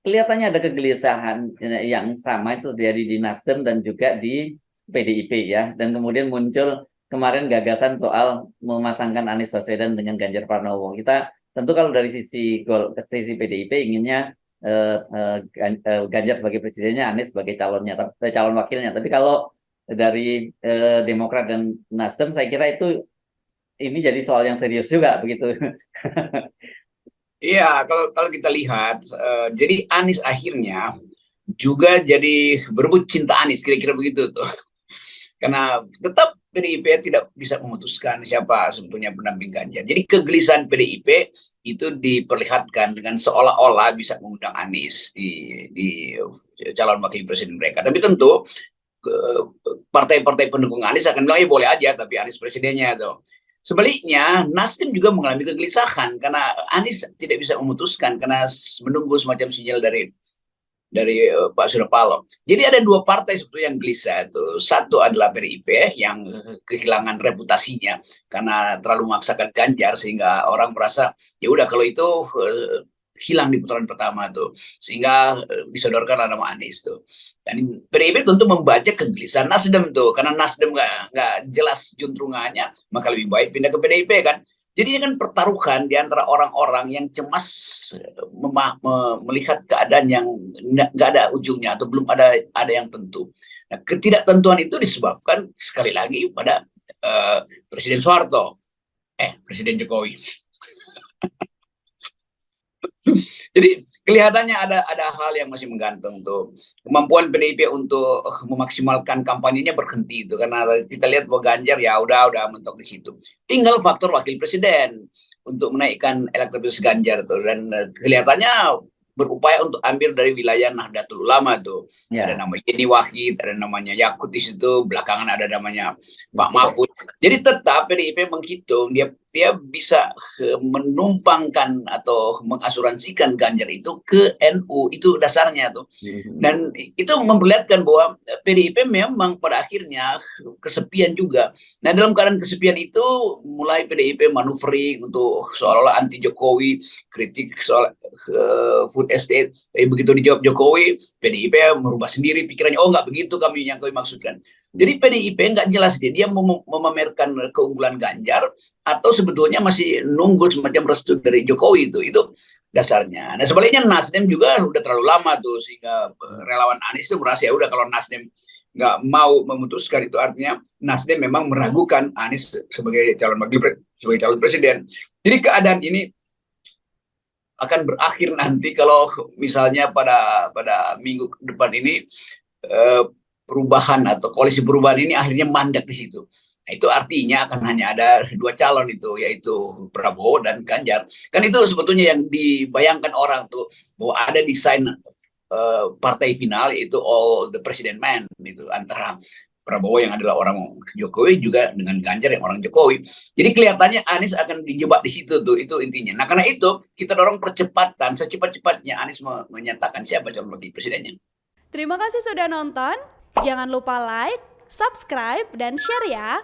kelihatannya ada kegelisahan yang sama itu dari di Nasdem dan juga di PDIP ya. Dan kemudian muncul kemarin gagasan soal memasangkan Anies Baswedan dengan Ganjar Pranowo. Kita tentu kalau dari sisi PDIP inginnya Ganjar sebagai presidennya, Anies sebagai calon wakilnya. Tapi kalau dari Demokrat dan Nasdem, saya kira itu ini jadi soal yang serius juga begitu. Iya, kalau kita lihat, jadi Anies akhirnya juga jadi berebut cinta Anies, kira-kira begitu tuh. Karena tetap PDIP tidak bisa memutuskan siapa sebetulnya pendamping Ganjar. Jadi kegelisahan PDIP itu diperlihatkan dengan seolah-olah bisa mengundang Anies di calon wakil presiden mereka. Tapi tentu partai-partai pendukung Anies akan bilang, ya boleh aja, tapi Anies presidennya tuh. Sebaliknya, Nasdem juga mengalami kegelisahan karena Anies tidak bisa memutuskan karena menunggu semacam sinyal dari Pak Surya Paloh. Jadi ada dua partai sebetulnya yang gelisah itu. Satu adalah PDIP yang kehilangan reputasinya karena terlalu memaksakan Ganjar sehingga orang merasa ya udah kalau itu hilang di putaran pertama tuh, sehingga disodorkan nama Anies tuh. Dan PDIP tentu membaca kegelisahan Nasdem tuh, karena Nasdem nggak jelas juntrungannya, maka lebih baik pindah ke PDIP kan. Jadi ini kan pertaruhan di antara orang-orang yang cemas melihat keadaan yang nggak ada ujungnya atau belum ada yang tentu. Nah, ketidaktentuan itu disebabkan sekali lagi pada Presiden Soeharto, Presiden Jokowi. Jadi kelihatannya ada hal yang masih menggantung tuh. Kemampuan PDIP untuk memaksimalkan kampanyenya berhenti itu karena kita lihat bahwa Ganjar ya udah mentok di situ. Tinggal faktor wakil presiden untuk menaikkan elektabilitas Ganjar tuh, dan kelihatannya berupaya untuk ambil dari wilayah Nahdlatul Ulama tuh. Ya. Ada nama Yeni Wahid, ada namanya Yakut di situ, belakangan ada namanya Pak Mahfud. Jadi tetap PDIP menghitung dia bisa menumpangkan atau mengasuransikan Ganjar itu ke NU, itu dasarnya tuh. Dan itu memperlihatkan bahwa PDIP memang pada akhirnya kesepian juga. Nah, dalam keadaan kesepian itu mulai PDIP manuver untuk seolah-olah anti Jokowi, kritik soal food estate. Tapi begitu dijawab Jokowi, PDIP merubah sendiri pikirannya. Oh, nggak begitu kami yang kami maksudkan. Jadi PDIP nggak jelas dia memamerkan keunggulan Ganjar atau sebetulnya masih nunggu semacam restu dari Jokowi itu dasarnya. Nah, sebaliknya Nasdem juga udah terlalu lama tuh sehingga relawan Anies itu merasa ya udah kalau Nasdem nggak mau memutuskan itu artinya Nasdem memang meragukan Anies sebagai calon presiden. Jadi keadaan ini akan berakhir nanti kalau misalnya pada minggu depan ini perubahan atau koalisi perubahan ini akhirnya mandek di situ. Nah, itu artinya akan hanya ada dua calon itu, yaitu Prabowo dan Ganjar. Kan itu sebetulnya yang dibayangkan orang tuh, bahwa ada desain partai final yaitu all the president man itu, antara Prabowo yang adalah orang Jokowi juga dengan Ganjar yang orang Jokowi. Jadi kelihatannya Anies akan dijebak di situ tuh, itu intinya. Nah, karena itu kita dorong percepatan, secepat-cepatnya Anies menyatakan siapa calon wakil presidennya. Terima kasih sudah nonton. Jangan lupa like, subscribe, dan share ya.